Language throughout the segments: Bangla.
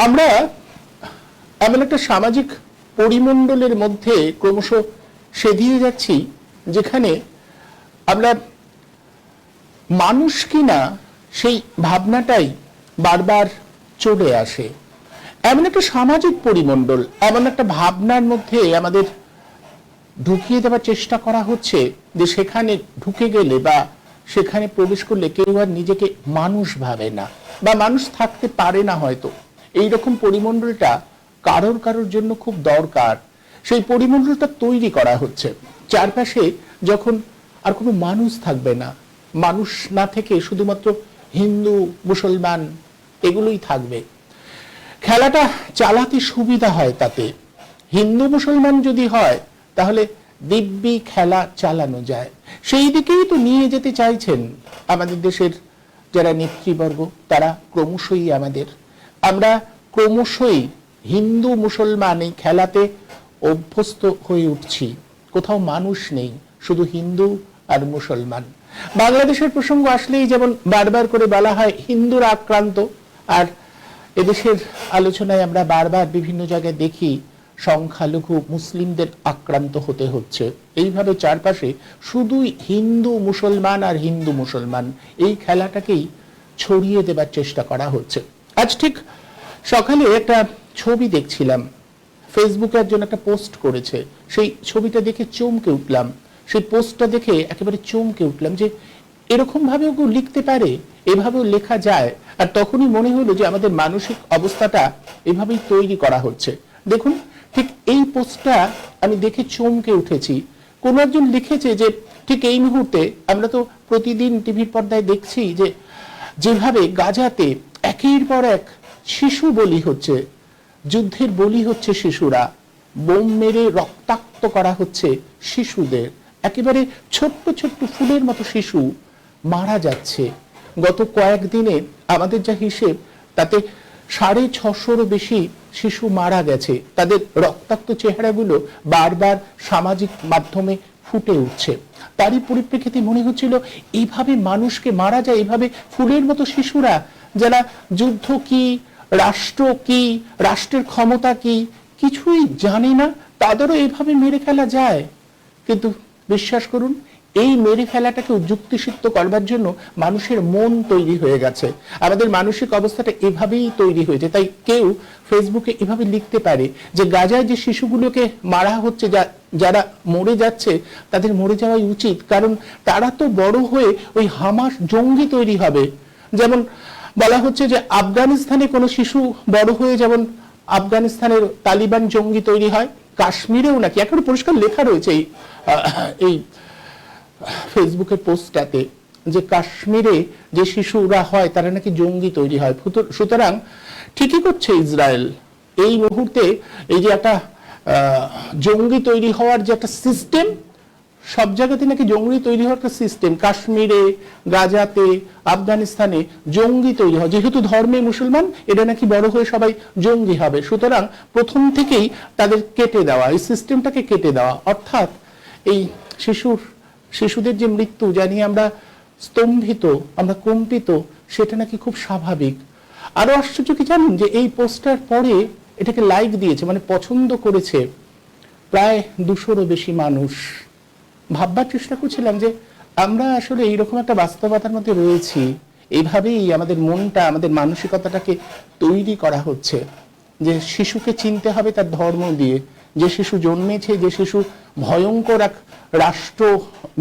আমরা এমন একটা সামাজিক পরিমণ্ডলের মধ্যে ক্রমশ সেধিয়ে যাচ্ছি যেখানে আমরা মানুষ কিনা সেই ভাবনাটাই বারবার চলে আসে। এমন একটা সামাজিক পরিমণ্ডল, এমন একটা ভাবনার মধ্যে আমাদের ঢুকিয়ে দেওয়ার চেষ্টা করা হচ্ছে যে সেখানে ঢুকে গেলে বা সেখানে প্রবেশ করলে কেউ আর নিজেকে মানুষ ভাবে না বা মানুষ থাকতে পারে না। হয়তো এইরকম পরিমণ্ডলটা কারোর কারোর জন্য খুব দরকার। সেই পরিমণ্ডলটা তৈরি করা হচ্ছে। চারপাশে যখন আর কোনো মানুষ থাকবে না, মানুষ না থেকে শুধুমাত্র হিন্দু মুসলমান এগুলোই থাকবে, খেলাটা চালাতে সুবিধা হয়। তাতে হিন্দু মুসলমান যদি হয় তাহলে দিব্যি খেলা চালানো যায়। সেই দিকেই তো নিয়ে যেতে চাইছেন আমাদের দেশের যারা নেতৃবর্গ। তারা ক্রমশই আমরা ক্রমশই হিন্দু মুসলমান এই খেলাতে অভ্যস্ত হয়ে উঠছি। কোথাও মানুষ নেই, শুধু হিন্দু আর মুসলমান। বাংলাদেশের প্রসঙ্গ আসলেই যেমন বারবার করে বলা হয় হিন্দুরা আক্রান্ত, আর এদেশের আলোচনায় আমরা বারবার বিভিন্ন জায়গায় দেখি সংখ্যালঘু মুসলিমদের আক্রান্ত হতে হচ্ছে। এইভাবে চারপাশে শুধুই হিন্দু মুসলমান আর হিন্দু মুসলমান, এই খেলাটাকেই ছড়িয়ে দেবার চেষ্টা করা হচ্ছে। আজ ঠিক সকালে একটা ছবি দেখছিলাম, ফেসবুকে একজন একটা পোস্ট করেছে, সেই ছবিটা দেখে চমকে উঠলাম। সেই পোস্টটা দেখে একেবারে চমকে উঠলাম যে এরকম ভাবেও কেউ লিখতে পারে, এভাবেও লেখা যায়। আর তখনই মনে হলো যে আমাদের মানসিক অবস্থাটা এভাবেই তৈরি করা হচ্ছে। দেখুন, ঠিক এই পোস্টটা আমি দেখে চমকে উঠেছি। কোনো একজন লিখেছে যে ঠিক এই মুহূর্তে আমরা তো প্রতিদিন টিভির পর্দায় দেখছি যে যেভাবে গাজাতে একের পর এক শিশু বলি হচ্ছে, যুদ্ধের বলি হচ্ছে শিশুরা, বোম মেরে রক্তাক্ত করা হচ্ছে শিশুদের। একেবারে ছোট্ট ছোট্ট ফুলের মতো শিশু মারা যাচ্ছে। গত কয়েকদিনে আমাদের যা হিসেব তাতে 650-ও বেশি শিশু মারা গেছে। তাদের রক্তাক্ত চেহারাগুলো বারবার সামাজিক মাধ্যমে ফুটে উঠছে। তারই পরিপ্রেক্ষিতে মনে হচ্ছিল এইভাবে মানুষকে মারা যায়, এইভাবে ফুলের মতো শিশুরা, যারা যুদ্ধ কি, রাষ্ট্র কি, রাষ্ট্রের ক্ষমতা কি কিছুই জানে না, তাদেরও এইভাবে মেরে ফেলা যায়। কিন্তু বিশ্বাস করুন, এই মেরে ফেলাটাকে যুক্তিসিদ্ধ করবার জন্য মানুষের মন তৈরি হয়ে গেছে। আমাদের মানসিক অবস্থাটা এভাবেই তৈরি হয়েছে। তাই কেউ ফেসবুকে এভাবে লিখতে পারে যে গাজায় যে শিশুগুলোকে মারা হচ্ছে, যারা মরে যাচ্ছে, তাদের মরে যাওয়াই উচিত, কারণ তারা তো বড় হয়ে ওই হামাস জঙ্গি তৈরি হবে। যেমন বলা হচ্ছে যে আফগানিস্তানে কোনো শিশু বড় হয়ে যেমন আফগানিস্তানের তালিবান জঙ্গি তৈরি হয়, কাশ্মীরেও নাকি একেবারে পরিষ্কার লেখা রয়েছে এই ফেসবুকের পোস্টটাতে যে কাশ্মীরে যে শিশুরা হয় তারা নাকি জঙ্গি তৈরি হয়। সুতরাং ঠিকই করছে ইসরায়েল এই মুহূর্তে। এই যে একটা জঙ্গি তৈরি হওয়ার যে একটা সিস্টেম, সব জায়গাতে নাকি জঙ্গি তৈরি হওয়ার একটা সিস্টেম, কাশ্মীরে, গাজাতে, আফগানিস্তানে জঙ্গি তৈরি হয়। যেহেতু ধর্মে মুসলমান, এটা নাকি বড় হয়ে সবাই জঙ্গি হবে। সুতরাং প্রথম থেকেই তাদের কেটে দেওয়া, এই সিস্টেমটাকে কেটে দেওয়া। অর্থাৎ এই শিশুদের যে মৃত্যু জানিয়ে আমরা স্তম্ভিত, আমরা কম্পিত, সেটা নাকি খুব স্বাভাবিক। আরো আশ্চর্য কি জানেন, যে এই পোস্টার পরে এটাকে লাইক দিয়েছে, মানে পছন্দ করেছে প্রায় 200-রও বেশি মানুষ। ভাববার চেষ্টা করছিলাম যে আমরা আসলে এইরকম একটা বাস্তবতার মধ্যে রয়েছি। এইভাবেই আমাদের মনটা, আমাদের মানসিকতাটাকে তৈরি করা হচ্ছে যে শিশুকে চিনতে হবে তার ধর্ম দিয়ে। যে শিশু জন্মেছে, যে শিশু ভয়ঙ্কর এক রাষ্ট্র,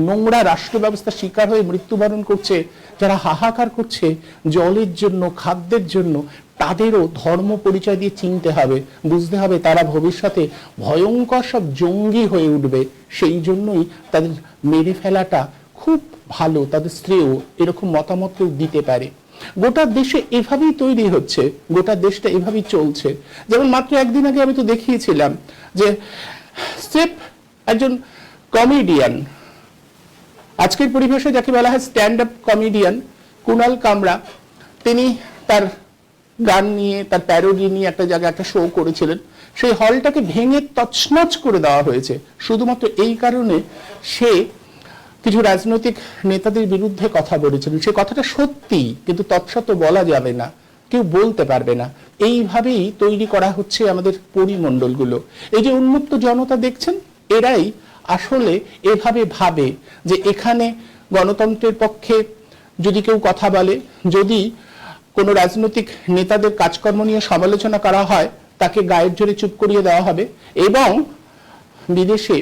নোংরা রাষ্ট্র ব্যবস্থার শিকার হয়ে মৃত্যুবরণ করছে, যারা হাহাকার করছে জলের জন্য, খাদ্যের জন্য, তাদেরও ধর্ম পরিচয় দিয়ে চিনতে হবে, বুঝতে হবে তারা ভবিষ্যতে ভয়ঙ্কর সব জঙ্গি হয়ে উঠবে। সেই জন্যই তাদের মেরে ফেলাটা খুব ভালো, তাদের শ্রেয়, এরকম মতামত কেউ দিতে পারে। গোটা দেশে এভাবেই তৈরি হচ্ছে, গোটা দেশটা এভাবেই চলছে। যেমন মাত্র একদিন আগে আমি তো দেখিয়েছিলাম যে স্রেফ একজন কমেডিয়ান, আজকের পরিবেশে যাকে বলা হয় স্ট্যান্ড আপ কমেডিয়ান, কুণাল কামরা, তিনি তার গান নিয়ে, তার প্যারোডি নিয়ে একটা জায়গায় একটা শো করেছিলেন। সেই হলটাকে ভেঙে তছনছ করে দেওয়া হয়েছে শুধুমাত্র এই কারণে সে কিছু রাজনৈতিক নেতাদের বিরুদ্ধে কথা বলেছিলেন। সে কথাটা সত্যি, কিন্তু তৎসত্ত্বেও বলা যাবে না। কেউ বলতে পারবে না। এইভাবেই তৈরি করা হচ্ছে আমাদের পরিমণ্ডলগুলো। এই যে উন্মুক্ত জনতা দেখছেন, এরাই আসলে এভাবে ভাবে যে এখানে গণতন্ত্রের পক্ষে যদি কেউ কথা বলে, যদি কোনো রাজনৈতিক নেতাদের কাজকর্ম নিয়ে সমালোচনা করা হয়, তাকে গায়ের জোরে চুপ করিয়ে দেওয়া হবে। এবং বিদেশে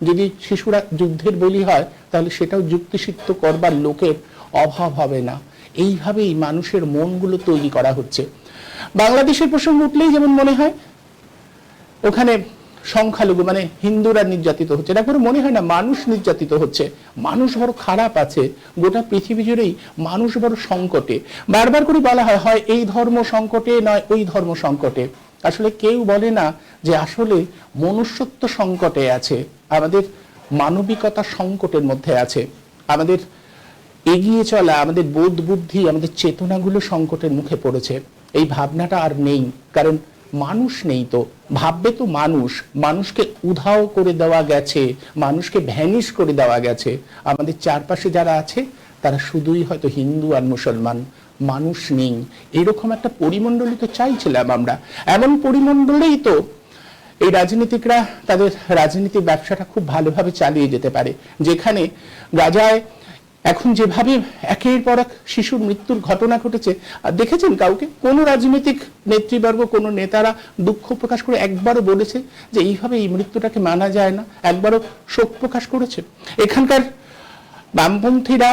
যদি শিশুরা যুদ্ধের বলি হয়, তাহলে সেটাও যুক্তিসিদ্ধ করবার লোকের অভাব হবে না। এইভাবেই মানুষের মনগুলো তৈরি করা হচ্ছে। বাংলাদেশের প্রসঙ্গ উঠলেই যেমন মনে হয় ওখানে সংখ্যালঘু মানে হিন্দুরা নির্যাতিত হচ্ছে, এটা করে মনে হয় না মানুষ নির্যাতিত হচ্ছে। মানুষ বড় খারাপ আছে, গোটা পৃথিবী জুড়েই মানুষ বড় সংকটে। বারবার করে বলা হয় হয় এই ধর্ম সংকটে, নয় ওই ধর্ম সংকটে। আসলে কেউ বলে না যে আসলে মনুষ্যত্ব সংকটে আছে, আমাদের মানবিকতা সংকটের মধ্যে আছে, আমাদের এগিয়ে চলা, আমাদের বোধ বুদ্ধি, আমাদের চেতনাগুলো সংকটের মুখে পড়েছে। এই ভাবনাটা আর নেই, কারণ মানুষ নেই। তো ভাববে তো মানুষ, মানুষকে উধাও করে দেওয়া গেছে, মানুষকে ভ্যানিশ করে দেওয়া গেছে। আমাদের চারপাশে যারা আছে তারা শুধুই হয়তো হিন্দু আর মুসলমান, মানুষ নেই। এরকম একটা পরিমণ্ডলই তো চাইছিলাম আমরা। এমন পরিমণ্ডলেই তো এই রাজনীতিকরা তাদের রাজনীতির ব্যবসাটা খুব ভালোভাবে চালিয়ে যেতে পারে, যেখানে গাজায় এখন যেভাবে একের পর এক শিশুর মৃত্যুর ঘটনা ঘটেছে, আর দেখেছেন কাউকে, কোন রাজনৈতিক নেতৃবর্গ, কোন নেতারা দুঃখ প্রকাশ করে একবারও বলেছে যে এইভাবে এই মৃত্যুটাকে মানা যায় না? একবারও শোক প্রকাশ করেছে? এখানকার বামপন্থীরা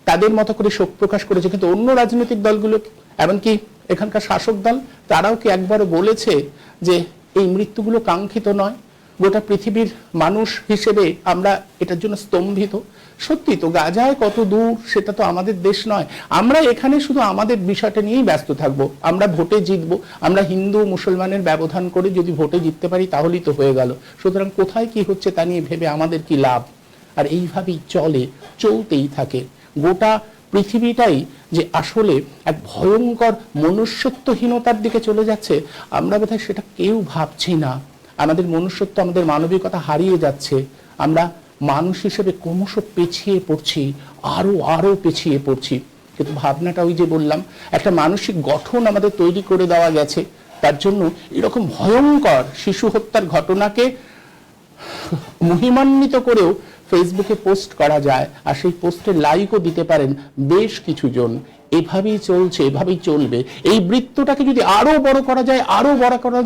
তাদের মতো করে শোক প্রকাশ করেছে, কিন্তু অন্য রাজনৈতিক দলগুলো, এমনকি এখানকার শাসক দল, তারাও কি একবারও বলেছে যে এই মৃত্যুগুলো কাঙ্ক্ষিত নয়? গোটা পৃথিবীর মানুষ হিসেবে আমরা এটার জন্য স্তম্ভিত। সত্যি তো গাজায় কত দূর সেটা তো আমাদের দেশ নয়। আমরা এখানে শুধু আমাদের বিষয়টা নিয়েই ব্যস্ত থাকবো। আমরা ভোটে জিতবো, আমরা হিন্দু মুসলমানের ব্যবধান করে যদি ভোটে জিততে পারি তাহলেই তো হয়ে গেল। সুতরাং কোথায় কি হচ্ছে তা নিয়ে ভেবে আমাদের কি লাভ? আর এইভাবেই চলতেই থাকে। গোটা পৃথিবীটাই যে আসলে এক ভয়ঙ্কর মনুষ্যত্বহীনতার দিকে চলে যাচ্ছে, আমরা বোধহয় সেটা কেউ ভাবছি না। আমাদের মনুষ্যত্ব, আমাদের মানবিকতা হারিয়ে যাচ্ছে। আমরা মানুষ হিসেবে ক্রমশ পেছিয়ে পড়ছি, আরো পেছিয়ে পড়ছি। কিন্তু ভাবনাটা ওই যে বললাম, একটা মানসিক গঠন আমাদের তৈরি করে দেওয়া গেছে। তার জন্য এরকম ভয়ঙ্কর শিশু হত্যার ঘটনাকে মহিমান্বিত করেও ফেসবুকে পোস্ট করা যায়, আর সেই পোস্টে লাইকও দিতে পারেন বেশ কিছু জন। এভাবেই চলছে, এভাবেই চলবে। এই বৃত্তটাকে যদি আরো বড় করা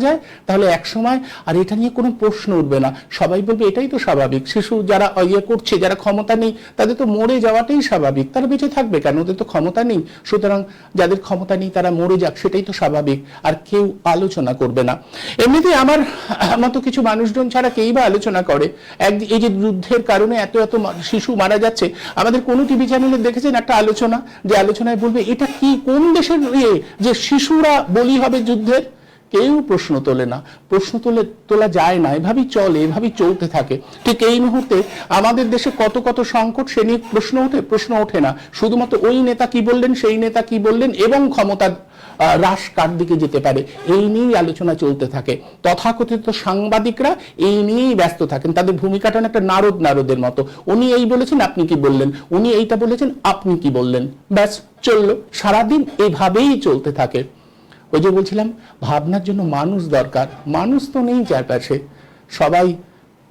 যায়, তাহলে এক সময় আর এটা নিয়ে কোনো প্রশ্ন উঠবে না। সবাই বলবে এটাই তো স্বাভাবিক। শিশু যারা করছে, যারা ক্ষমতা নেই, তাদের তো মরে যাওয়াটাই স্বাভাবিক। তারা বেঁচে থাকবে কেন? ওদের তো ক্ষমতা নেই। সুতরাং যাদের ক্ষমতা নেই তারা মরে যাক, সেটাই তো স্বাভাবিক। আর কেউ আলোচনা করবে না। এমনিতেই আমার মতো কিছু মানুষজন ছাড়া কেই বা আলোচনা করে? এই যে যুদ্ধের কারণে এত শিশু মারা যাচ্ছে, আমাদের কোন টিভি চ্যানেলে দেখেছেন একটা আলোচনা, যে আলোচনায় বলবে এটা কি, কোন দেশের যে শিশুরা বলি হবে যুদ্ধের? কেউ প্রশ্ন তোলে না, তোলা যায় না। এভাবেই চলতে থাকে। ঠিক এই মুহূর্তে আমাদের দেশে কত সংকট, সে নিয়ে প্রশ্ন ওঠে না। শুধুমাত্র ওই নেতা কি বললেন, সেই নেতা কি বললেন, এবং ক্ষমতার হ্রাস কার দিকে যেতে পারে, এই নিয়েই আলোচনা চলতে থাকে। তথাকথিত সাংবাদিকরা এই নিয়েই ব্যস্ত থাকেন। তাদের ভূমিকাটা একটা নারদের মতো। উনি এই বলেছেন, আপনি কি বললেন? উনি এইটা বলেছেন, আপনি কি বললেন? ব্যাস, চললো। সারাদিন এভাবেই চলতে থাকে। ওই যে বলছিলাম, ভাবনার জন্য মানুষ দরকার। মানুষ তো নেই চারপাশে, সবাই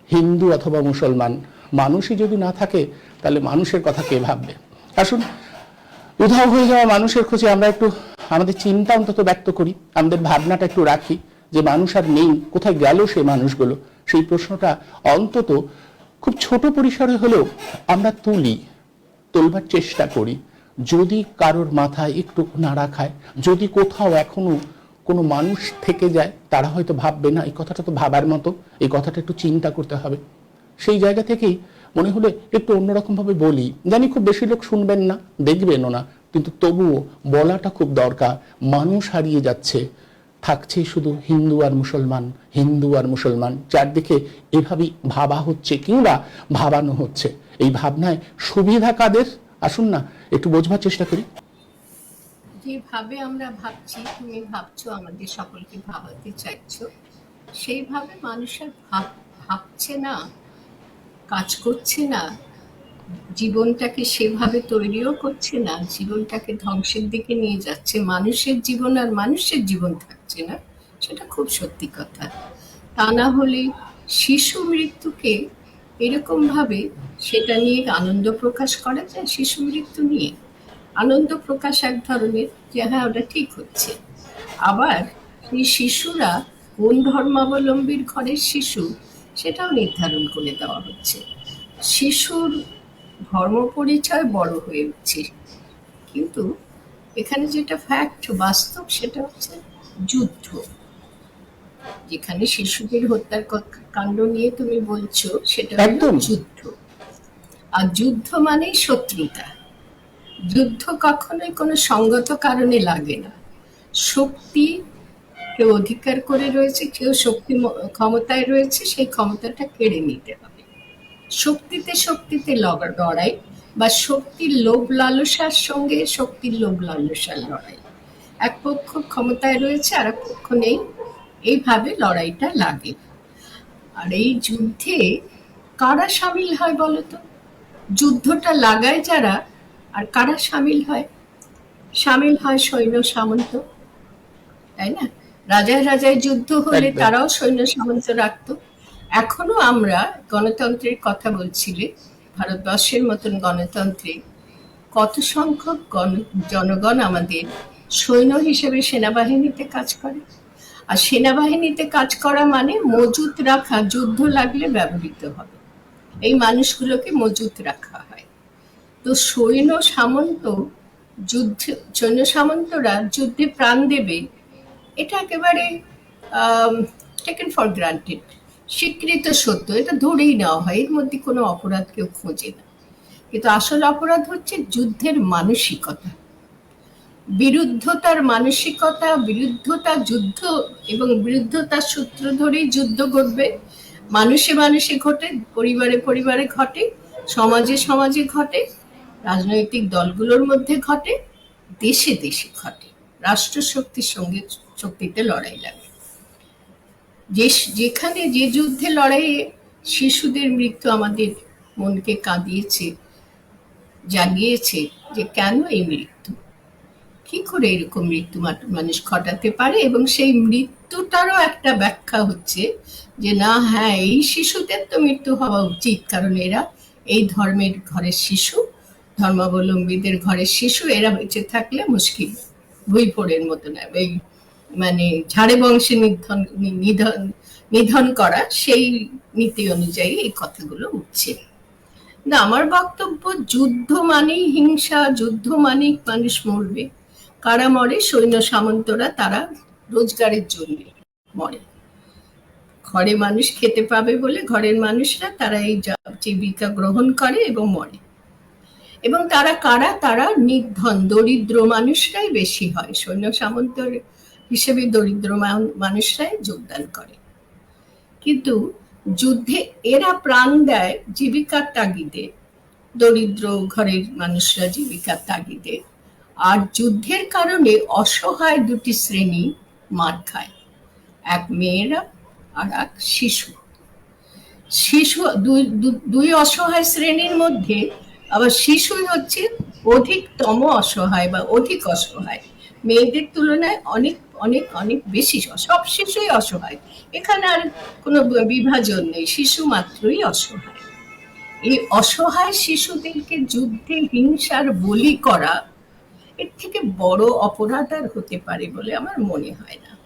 হিন্দু অথবা মুসলমান। মানুষই যদি না থাকে, তাহলে মানুষের কথা কে ভাববে? আসুন, উধাও হয়ে যাওয়া মানুষের খোঁজে আমরা একটু আমাদের চিন্তা অন্তত ব্যক্ত করি, আমাদের ভাবনাটা একটু রাখি, যে মানুষ আর নেই, কোথায় গেল সেই মানুষগুলো? সেই প্রশ্নটা অন্তত খুব ছোট পরিসরে হলেও আমরা তোলবার চেষ্টা করি। যদি কারোর মাথায় একটু নাড়া খায়, যদি কোথাও এখনো কোনো মানুষ থেকে যায়, তারা হয়তো ভাববে না এই কথাটা তো ভাবার মতো, এই কথাটা একটু চিন্তা করতে হবে। সেই জায়গা থেকেই মনে হলে একটু অন্যরকম ভাবে বলি। জানি খুব বেশি লোক শুনবেন না, দেখবেনও না, কিন্তু তবুও বলাটা খুব দরকার। মানুষ হারিয়ে যাচ্ছে, থাকছে শুধু হিন্দু আর মুসলমান। চারদিকে এভাবেই ভাবা হচ্ছে, কিংবা ভাবানো হচ্ছে। এই ভাবনায় সুবিধা কাদের? আসুন না একটু বোঝবার চেষ্টা করি। যেভাবে আমরা ভাবছি, তুমি ভাবছো, আমাদের সকলকে ভাবাতে চাইছো, সেইভাবে মানুষের ভাবছে না, কাজ করছে না। জীবনটাকে সেভাবে তৈরিও করছে না, জীবনটাকে ধ্বংসের দিকে নিয়ে যাচ্ছে, মানুষের জীবন আর মানুষের জীবন থাকছে না, সেটা খুব সত্যি কথা। তা না হলে শিশু মৃত্যুকে এরকম ভাবে সেটা নিয়ে আনন্দ প্রকাশ করা যায়। শিশু মৃত্যু নিয়ে আনন্দ প্রকাশ এক ধরনের, যে হ্যাঁ ওটা ঠিক হচ্ছে। আবার এই শিশুরা কোন ধর্মাবলম্বীর ঘরের শিশু সেটাও নির্ধারণ করে দেওয়া হচ্ছে। শিশুর ধর্ম পরিচয় বড় হয়ে উঠছে, কিন্তু এখানে যেটা ফ্যাক্ট, বাস্তব, সেটা হচ্ছে যুদ্ধ। যেখানে শিশুদের হত্যার কাণ্ড নিয়ে তুমি বলছো, সেটা হলো একদম। যুদ্ধ। আর যুদ্ধ মানেই শত্রুতা। যুদ্ধ কখনোই কোনো সঙ্গত কারণে লাগে না। শক্তি, কেউ অধিকার করে রয়েছে, কেউ শক্তি ক্ষমতায় রয়েছে, সেই ক্ষমতাটা কেড়ে নিতে হবে। শক্তিতে শক্তিতে লড়াই, বা শক্তির লোভ লালসার সঙ্গে শক্তির লোভ লালসার লড়াই। এক পক্ষ ক্ষমতায় রয়েছে, আর এক পক্ষ নেই, এইভাবে লড়াইটা লাগে। আর এই যুদ্ধে কারা সামিল হয় বলতো? যুদ্ধটা লাগায় যারা, আর কারা সামিল হয়? সামিল হয় সৈন্য সামন্ত, তাই না? রাজায় রাজায় যুদ্ধ হলে একদম। তারাও সৈন্য সামন্ত রাখতো। এখনো আমরা গণতন্ত্রের কথা বলছিলে, ভারতবর্ষের মতন গণতন্ত্রে কত সংখ্যক জনগণ আমাদের সৈন্য হিসেবে সেনাবাহিনীতে কাজ করে। আর সেনাবাহিনীতে কাজ করা মানে মজুত রাখা, যুদ্ধ লাগলে ব্যবহৃত হবে, এই মানুষগুলোকে মজুত রাখা হয়। তো সৈন্য সামন্ত, যুদ্ধে সৈন্য সামন্তরা যুদ্ধে প্রাণ দেবে, এটা একেবারে টেকেন ফর গ্রান্টেড, স্বীকৃত সত্য, এটা ধরেই নেওয়া হয়, এর মধ্যে কোনো অপরাধ কেউ খোঁজে না। কিন্তু আসল অপরাধ হচ্ছে যুদ্ধের মানসিকতা, বিরুদ্ধতার মানসিকতা, বিরুদ্ধতা, যুদ্ধ এবং বিরুদ্ধতার সূত্র ধরেই যুদ্ধ ঘটবে। মানুষে মানুষে ঘটে, পরিবারে পরিবারে ঘটে, সমাজে সমাজে ঘটে, রাজনৈতিক দলগুলোর মধ্যে ঘটে, দেশে দেশে ঘটে। রাষ্ট্র শক্তির সঙ্গে শক্তিতে লড়াই লাগে। যেখানে যে যুদ্ধে লড়াইয়ে শিশুদের মৃত্যু আমাদের মনকে কাঁদিয়েছে, জাগিয়েছে যে কেন এই মৃত্যু, কি করে এরকম মৃত্যু মানুষ ঘটাতে পারে। এবং সেই মৃত্যুটারও একটা ব্যাখ্যা হচ্ছে যে না, হ্যাঁ এই শিশুদের তো মৃত্যু হওয়া উচিত, কারণ এরা এই ধর্মের ঘরের শিশু, ধর্মাবলম্বীদের ঘরের শিশু, এরা বেঁচে থাকলে মুশকিল, ভুইফোড়ের মতো না, এই মানে ঝাড়ে বংশে নিধন নিধন করা, সেই নীতি অনুযায়ী এই কথাগুলো উঠছে। না, আমার বক্তব্য, যুদ্ধ মানেই হিংসা, যুদ্ধ মানেই মানুষ মরবে। কারা মরে? সৈন্য সামন্তরা, তারা রোজগারের জন্য মরে। ঘরে মানুষ খেতে পাবে বলে ঘরের মানুষরা তারা এই জীবিকা গ্রহণ করে এবং মরে। এবং তারা কারা? তারা নির্ধন দরিদ্র মানুষরাই বেশি হয়, সৈন্য সামন্ত হিসেবে দরিদ্র মানুষরাই যোগদান করে। কিন্তু যুদ্ধে এরা প্রাণ দেয় জীবিকার তাগিদে, দরিদ্র ঘরের মানুষরা জীবিকার তাগিদে। আর যুদ্ধের কারণে অসহায় দুটি শ্রেণী মার খায়, এক মেয়েরা আর এক শিশু। শিশু দুই অসহায় শ্রেণীর মধ্যে আবার শিশুই হচ্ছে অধিকতম অসহায় বা অধিক অসহায়, মেয়েদের তুলনায় অনেক অনেক অনেক বেশি। সব শিশুই অসহায়, এখানে আর কোনো বিভাজন নেই, শিশু মাত্রই অসহায়। এই অসহায় শিশুদেরকে যুদ্ধে হিংসার বলি করা, এর থেকে বড় অপরাধ আর হতে পারে বলে আমার মনে হয় না।